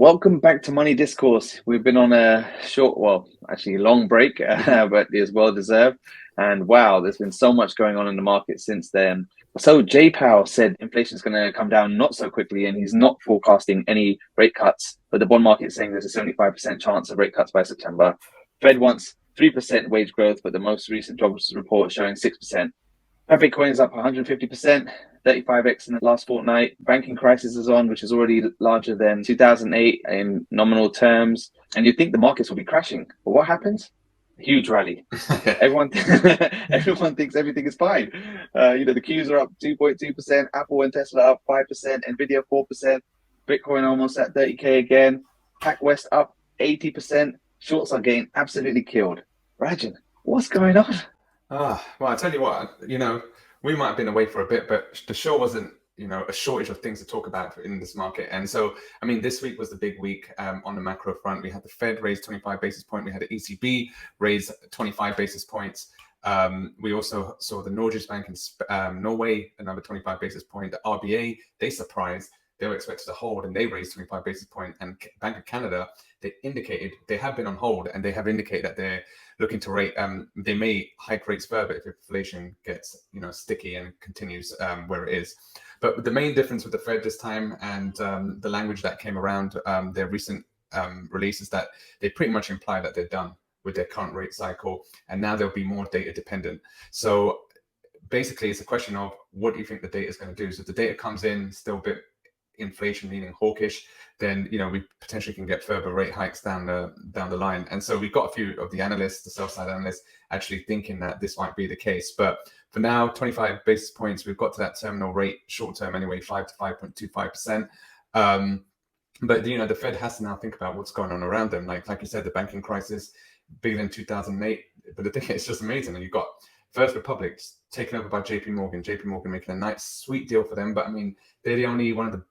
Welcome back to Money Discourse. We've been on a short, long break, but it's well deserved. And wow, there's been so much going on in the market since then. So Jay Powell said inflation is going to come down not so quickly, and he's not forecasting any rate cuts. But the bond market is saying there's a 75% chance of rate cuts by September. Fed wants 3% wage growth, but the most recent jobs report showing 6%. Bitcoin is up 150%, 35x in the last fortnight. Banking crisis is on, which is already larger than 2008 in nominal terms. And you'd think the markets will be crashing. But what happens? A huge rally. Everyone thinks everything is fine. The Qs are up 2.2%, Apple and Tesla up 5%, Nvidia 4%, Bitcoin almost at 30K again, PacWest up 80%. Shorts are getting absolutely killed. Rajan, what's going on? Well, I tell you what, we might have been away for a bit, but the show wasn't, a shortage of things to talk about in this market. And so, this week was the big week on the macro front. We had the Fed raise 25 basis points. We had the ECB raise 25 basis points. We also saw the Norges Bank in Norway, another 25 basis point. The RBA, they surprised. They were expected to hold, and they raised 25 basis points. And Bank of Canada, they indicated they have been on hold, and they have indicated that they're looking to rate. They may hike rates further if inflation gets sticky and continues where it is. But the main difference with the Fed this time and the language that came around their recent release is that they pretty much imply that they're done with their current rate cycle, and now they'll be more data dependent. So basically, it's a question of what do you think the data is going to do. So if the data comes in still a bit inflation leaning hawkish, then we potentially can get further rate hikes down the line. And so we've got a few of the analysts, the sell side analysts, actually thinking that this might be the case. But for now, 25 basis points, we've got to that terminal rate, short term anyway, 5 to 5.25%. But the Fed has to now think about what's going on around them. Like you said, the banking crisis, bigger than 2008. But the thing is, it's just amazing. And you've got First Republic taken over by JP Morgan making a nice, sweet deal for them. But they're the only one of the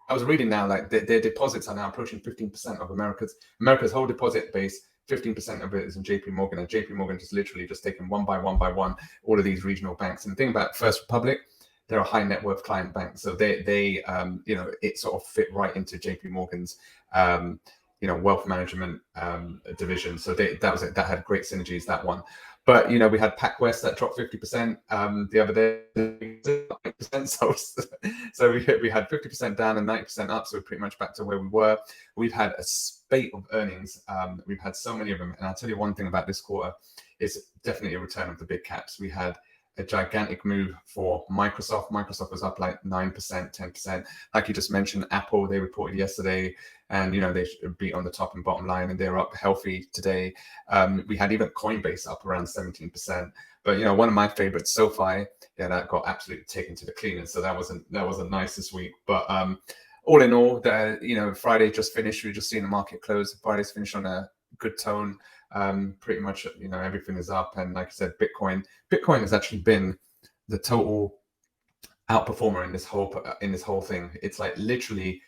I was reading now, like their deposits are now approaching 15% of America's whole deposit base. 15% of it is in JP Morgan, and JP Morgan just literally taken one by one all of these regional banks. And the thing about First Republic, they're a high net worth client bank, so they it sort of fit right into JP Morgan's wealth management division. So that had great synergies, that one. But we had PacWest that dropped 50% the other day. 90%, so we had 50% down and 90% up. So we're pretty much back to where we were. We've had a spate of earnings. We've had so many of them. And I'll tell you one thing about this quarter is definitely a return of the big caps. We had a gigantic move for Microsoft. Microsoft was up like 9%, 10%. Like you just mentioned, Apple, they reported yesterday, and they beat on the top and bottom line, and they're up healthy today. We had even Coinbase up around 17%. But one of my favorites, SOFI, that got absolutely taken to the cleaners. So that wasn't nice this week. But all in all, Friday just finished. We just seen the market close. Friday's finished on a good tone. Pretty much, everything is up. And like I said, Bitcoin has actually been the total outperformer in this whole thing. It's like literally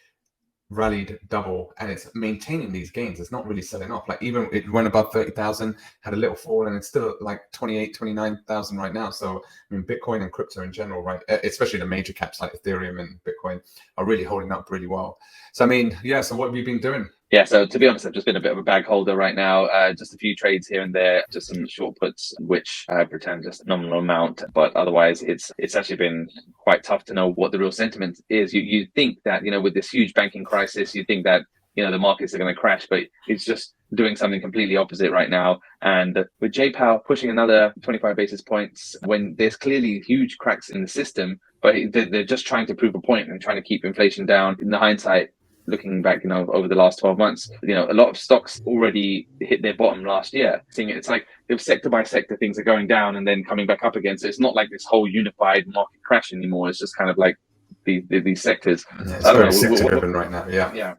rallied double, and it's maintaining these gains. It's not really selling off. Like even it went above 30,000, had a little fall, and it's still like 28, 29,000 right now. So Bitcoin and crypto in general, right, especially the major caps like Ethereum and Bitcoin, are really holding up really well. So so what have you been doing? Yeah, so to be honest, I've just been a bit of a bag holder right now. Just a few trades here and there, just some short puts, which have returned just a nominal amount. But otherwise, it's actually been quite tough to know what the real sentiment is. You think that, with this huge banking crisis, you think that, the markets are going to crash, but it's just doing something completely opposite right now. And with Jay Powell pushing another 25 basis points, when there's clearly huge cracks in the system, but they're just trying to prove a point and trying to keep inflation down. In the hindsight, looking back, over the last 12 months, a lot of stocks already hit their bottom last year. Seeing it's like if sector by sector things are going down and then coming back up again. So it's not like this whole unified market crash anymore. It's just kind of like these sectors. Yeah, it's very sector driven right now. Yeah.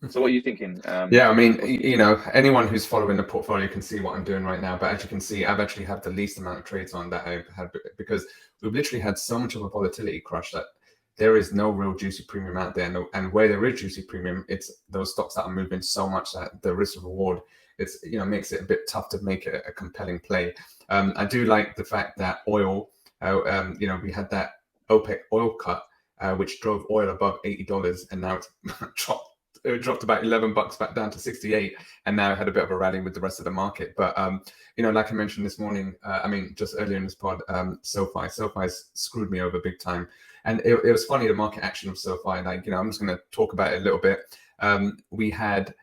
So what are you thinking? Anyone who's following the portfolio can see what I'm doing right now. But as you can see, I've actually had the least amount of trades on that I've had, because we've literally had so much of a volatility crush that there is no real juicy premium out there. And where there is juicy premium, it's those stocks that are moving so much that the risk reward, it's makes it a bit tough to make it a compelling play. I do like the fact that oil, we had that OPEC oil cut, which drove oil above $80, and now it's dropped it dropped about $11 back down to 68, and now it had a bit of a rally with the rest of the market. But like I mentioned this morning, just earlier in this pod, SoFi's screwed me over big time. And it was funny, the market action of SoFi. I'm just going to talk about it a little bit. We had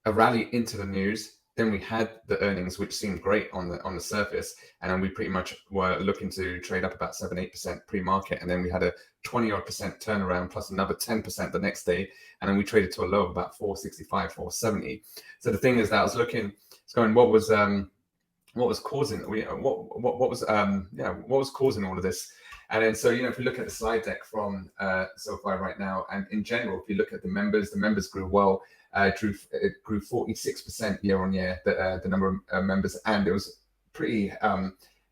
a rally into the news. Then we had the earnings, which seemed great on the surface, and then we pretty much were looking to trade up about 7-8% pre-market, and then we had a 20-odd% turnaround plus another 10% the next day, and then we traded to a low of about 465, 470. So the thing is that I was looking, what was causing what was causing all of this. And then so if you look at the slide deck from SoFi right now, and in general, if you look at the members grew well. It grew 46% year on year, the number of members, and it was pretty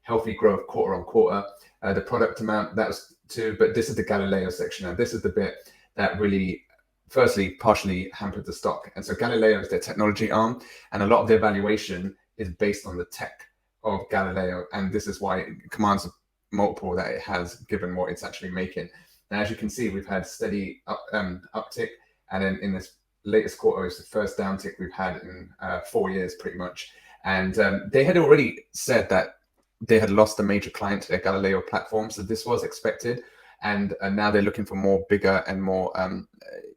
healthy growth quarter on quarter. The product amount, that was too, but this is the Galileo section, and this is the bit that really, firstly, partially hampered the stock. And so Galileo is their technology arm, and a lot of their valuation is based on the tech of Galileo, and this is why it commands a multiple that it has, given what it's actually making. Now, as you can see, we've had steady uptick, and then in this latest quarter is the first downtick we've had in 4 years, pretty much. And they had already said that they had lost a major client to their Galileo platform, so this was expected. And now they're looking for more bigger and more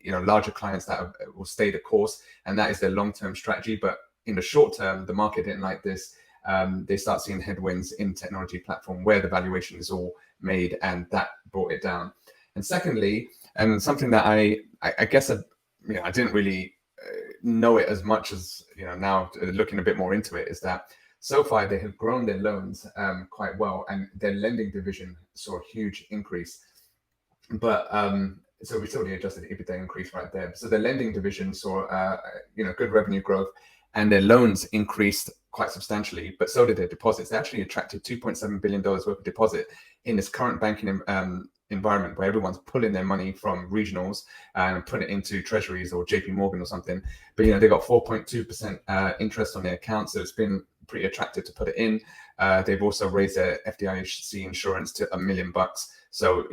larger clients that will stay the course, and that is their long-term strategy. But in the short term, the market didn't like this. They start seeing headwinds in technology platform where the valuation is all made, and that brought it down. And secondly, and something that I guess I didn't really know it as much as now looking a bit more into it, is that SoFi, they have grown their loans quite well, and their lending division saw a huge increase. But so we saw the adjusted EBITDA increase right there. So the lending division saw good revenue growth, and their loans increased quite substantially, but so did their deposits. They actually attracted $2.7 billion worth of deposit in this current banking environment where everyone's pulling their money from regionals and putting it into treasuries or JP Morgan or something. But they got 4.2% interest on their accounts, so it's been pretty attractive to put it in. They've also raised their FDIC insurance to $1 million, so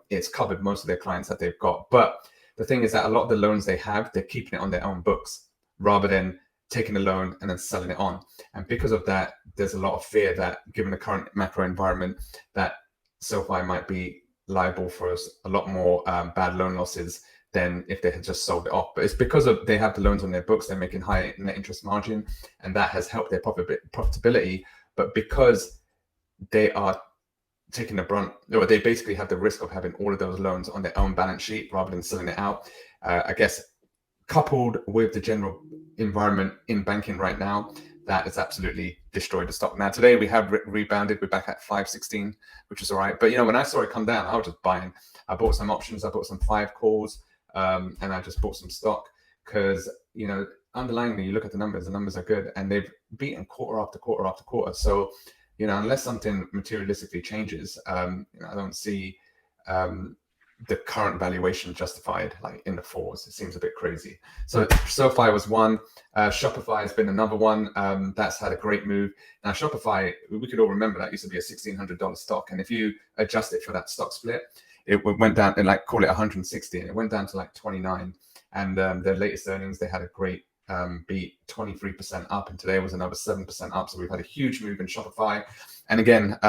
it's covered most of their clients that they've got. But the thing is that a lot of the loans they have, they're keeping it on their own books rather than taking a loan and then selling it on. And because of that, there's a lot of fear that, given the current macro environment, that SoFi might be liable for a lot more bad loan losses than if they had just sold it off. But it's because they have the loans on their books, they're making high net interest margin, and that has helped their profitability. But because they are taking the brunt, or they basically have the risk of having all of those loans on their own balance sheet rather than selling it out, I guess, coupled with the general environment in banking right now, that has absolutely destroyed the stock. Now, today we have rebounded. We're back at 516, which is all right. But, when I saw it come down, I was just buying. I bought some options. I bought some 5 calls, and I just bought some stock because, underlyingly, you look at the numbers are good, and they've beaten quarter after quarter after quarter. So, unless something materialistically changes, I don't see the current valuation justified like in the 4s. It seems a bit crazy. So SoFi was one. Shopify has been another one. That's had a great move. Now Shopify, we could all remember that used to be a $1,600 stock, and if you adjust it for that stock split, it went down and call it 160, and it went down to 29. And their latest earnings, they had a great beat, 23% up, and today was another 7% up. So we've had a huge move in Shopify, and again,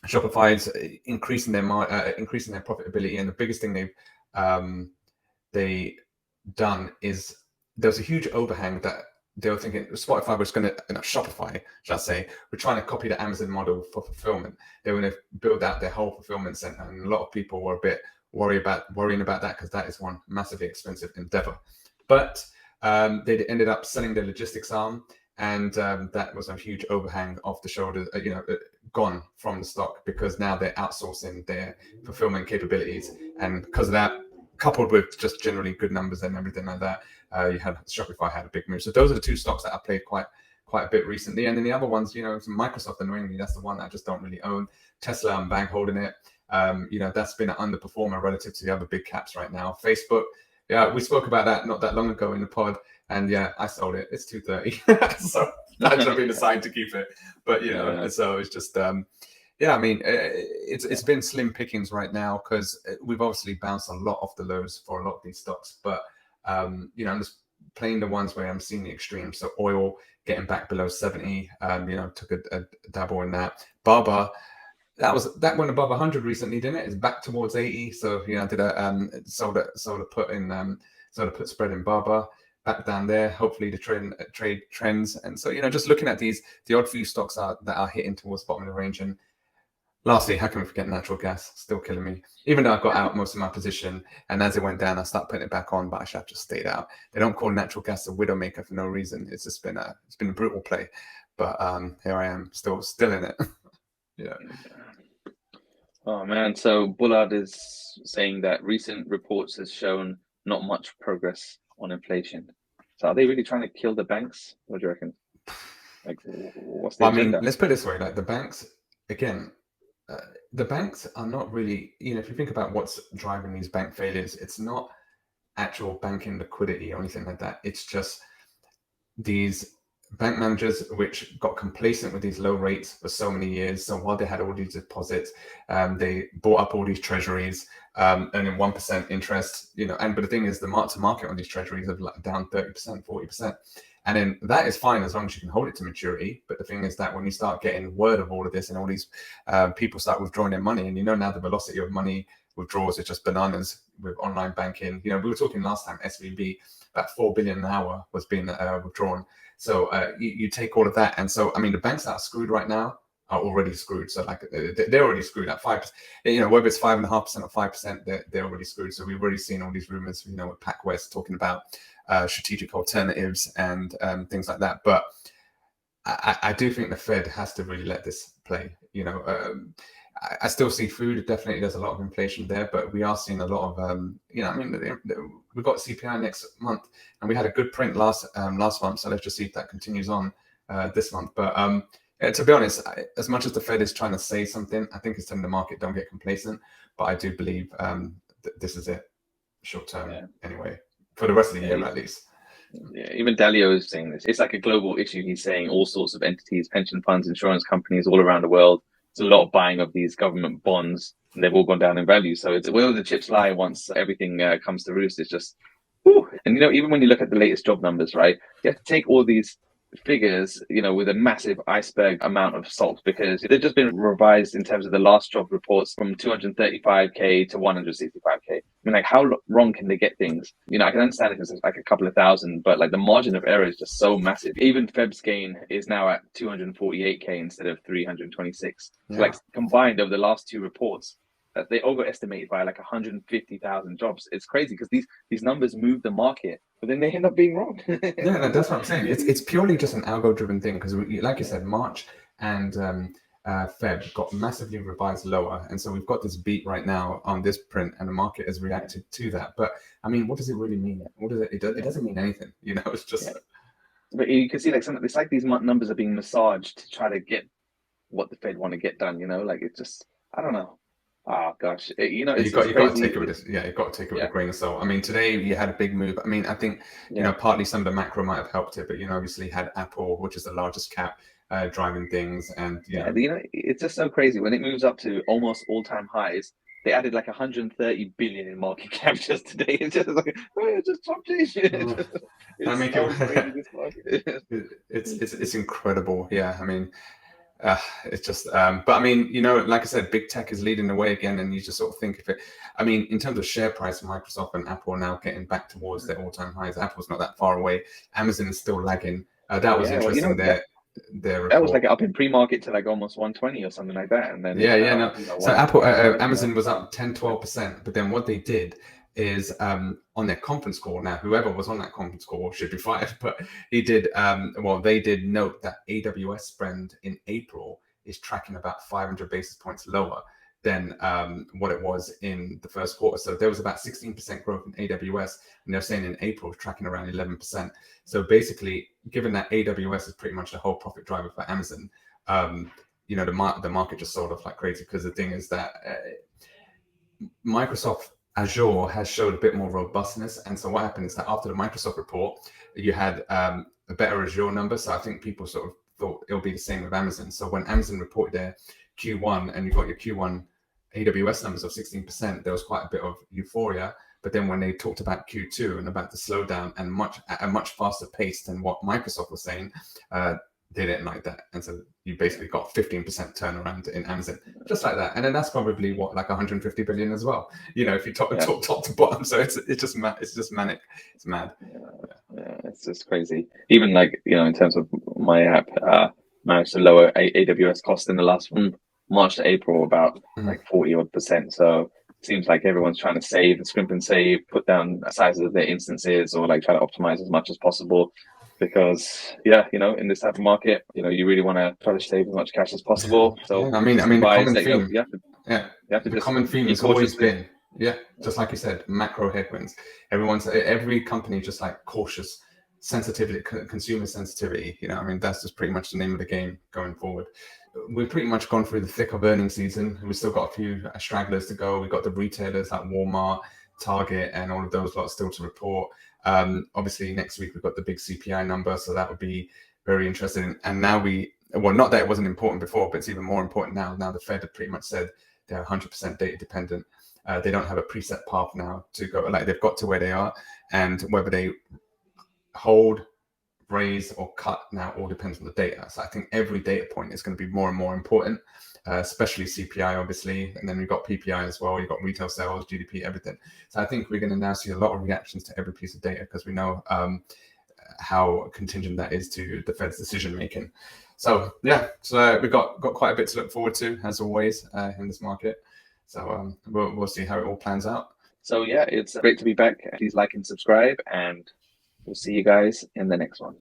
Shopify is increasing their profitability, and the biggest thing they done is there was a huge overhang that they were thinking Shopify, should I say, we're trying to copy the Amazon model for fulfillment. They were going to build out their whole fulfillment center, and a lot of people were a bit worrying about that because that is one massively expensive endeavor. But they ended up selling their logistics arm, and that was a huge overhang off the shoulder, gone from the stock, because now they're outsourcing their fulfillment capabilities. And because of that, coupled with just generally good numbers and everything like that, Shopify had a big move. So those are the 2 stocks that I played quite a bit recently. And then the other ones, Microsoft, annoyingly, that's the one that I just don't really own. Tesla, I'm bank holding it. That's been an underperformer relative to the other big caps right now. Facebook, yeah, we spoke about that not that long ago in the pod. And yeah, I sold it. It's 230. So I just been decided to keep it. But so it's just it's been slim pickings right now because we've obviously bounced a lot off the lows for a lot of these stocks. But I'm just playing the ones where I'm seeing the extremes. So oil getting back below 70, took a dabble in that. Baba, that went above 100 recently, didn't it? It's back towards 80. So I did a sold a put spread in Baba back down there. Hopefully the trade trends, and so just looking at the odd few stocks that are hitting towards the bottom of the range. And lastly, how can we forget natural gas? Still killing me. Even though I got out most of my position, and as it went down, I started putting it back on, but I should have just stayed out. They don't call natural gas a widowmaker for no reason. It's just been a brutal play, but here I am, still in it. Yeah. Oh man, so Bullard is saying that recent reports has shown not much progress on inflation. So are they really trying to kill the banks? What do you reckon? Like, what's the agenda? Let's put it this way: like the banks, again, the banks are not really. If you think about what's driving these bank failures, it's not actual banking liquidity or anything like that. It's just these bank managers which got complacent with these low rates for so many years. So while they had all these deposits, they bought up all these treasuries, earning 1% interest. But the thing is, the mark to market on these treasuries are like down 30%, 40%. And then that is fine as long as you can hold it to maturity. But the thing is that when you start getting word of all of this and all these people start withdrawing their money, and now the velocity of money withdrawals is just bananas with online banking. We were talking last time, SVB, about 4 billion an hour was being withdrawn. So you take all of that. And so, the banks that are screwed right now are already screwed. So like they're already screwed at 5%, whether it's 5.5% or 5%, they're already screwed. So we've already seen all these rumors, with PacWest talking about strategic alternatives and things like that. But I do think the Fed has to really let this play. I still see food. Definitely, there's a lot of inflation there, but we are seeing a lot of, we've got CPI next month, and we had a good print last month. So let's just see if that continues on this month. But to be honest, as much as the Fed is trying to say something, I think it's telling the market don't get complacent. But I do believe this is it, short term anyway, for the rest of the year at least. Yeah, even Dalio is saying this. It's like a global issue. He's saying all sorts of entities, pension funds, insurance companies all around the world. There's a lot of buying of these government bonds, and they've all gone down in value. So it's where the chips lie once everything comes to roost. It's just, whew. And even when you look at the latest job numbers, right, you have to take all these figures, with a massive iceberg amount of salt, because they've just been revised in terms of the last job reports from 235k to 165k. Like, how wrong can they get things? I can understand it because it's like a couple of thousand, but like the margin of error is just so massive. Even Feb's gain is now at 248k instead of 326. Yeah. So like combined over the last two reports, they overestimated by like 150,000 jobs. It's crazy because these numbers move the market, but then they end up being wrong. Yeah, that's what I'm saying. It's purely just an algo-driven thing because, like you said, March and Feb got massively revised lower, and so we've got this beat right now on this print, and the market has reacted to that. But what does it really mean? What does it? It doesn't mean anything. It's just. Yeah. But you can see it's like these numbers are being massaged to try to get what the Fed want to get done. Like it's just, I don't know. Oh gosh, you've got to take it with this. Yeah, you've got to take it with a grain of salt. Today you had a big move. I think partly some of the macro might have helped it, but obviously you had Apple, which is the largest cap, driving things, and it's just so crazy when it moves up to almost all-time highs. They added like 130 billion in market cap just today. It's just like, it's just top shit. It's incredible. Yeah, it's just, but like I said, big tech is leading the way again, and you just sort of think if it, in terms of share price, Microsoft and Apple are now getting back towards their all-time highs. Apple's not that far away. Amazon is still lagging. That was interesting. That was like up in pre-market to like almost 120 or something like that, and then So Apple, Amazon was up 10-12%, but then what they did is on their conference call. Now, whoever was on that conference call should be fired, but they did note that AWS spend in April is tracking about 500 basis points lower than what it was in the first quarter. So there was about 16% growth in AWS, and they're saying in April tracking around 11%. So basically, given that AWS is pretty much the whole profit driver for Amazon, the market just sold off like crazy, because the thing is that Microsoft Azure has showed a bit more robustness. And so what happened is that after the Microsoft report, you had a better Azure number. So I think people sort of thought it'll be the same with Amazon. So when Amazon reported their Q1 and you got your Q1 AWS numbers of 16%, there was quite a bit of euphoria. But then when they talked about Q2 and about the slowdown and at a much faster pace than what Microsoft was saying, they didn't like that. And so you basically got 15% turnaround in Amazon, just like that. And then that's probably what, like 150 billion as well, if you talk top to bottom. So it's just manic. It's mad. Yeah, it's just crazy. Even like, in terms of my app, managed to lower AWS cost in the last from March to April about like 40% odd. So it seems like everyone's trying to save and scrimp and save, put down sizes of their instances, or like try to optimize as much as possible. Because in this type of market, you really want to try to save as much cash as possible. So I mean the common theme, you have to the just common theme has always been, just like you said, macro headwinds. Every company just like cautious sensitivity, consumer sensitivity. That's just pretty much the name of the game going forward. We've pretty much gone through the thick of earnings season. We've still got a few stragglers to go. We've got the retailers like Walmart, Target, and all of those lots still to report. Obviously, next week we've got the big CPI number, so that would be very interesting. And now not that it wasn't important before, but it's even more important now. Now the Fed have pretty much said they're 100% data dependent. They don't have a preset path now to go. Like they've got to where they are, and whether they hold, raise, or cut now all depends on the data. So I think every data point is going to be more and more important. Especially CPI, obviously, and then we've got PPI as well. You've got retail sales, GDP, everything. So I think we're going to now see a lot of reactions to every piece of data because we know how contingent that is to the Fed's decision making. So we've got quite a bit to look forward to, as always, in this market. So we'll see how it all plans out. So it's great to be back. Please like and subscribe, and we'll see you guys in the next one.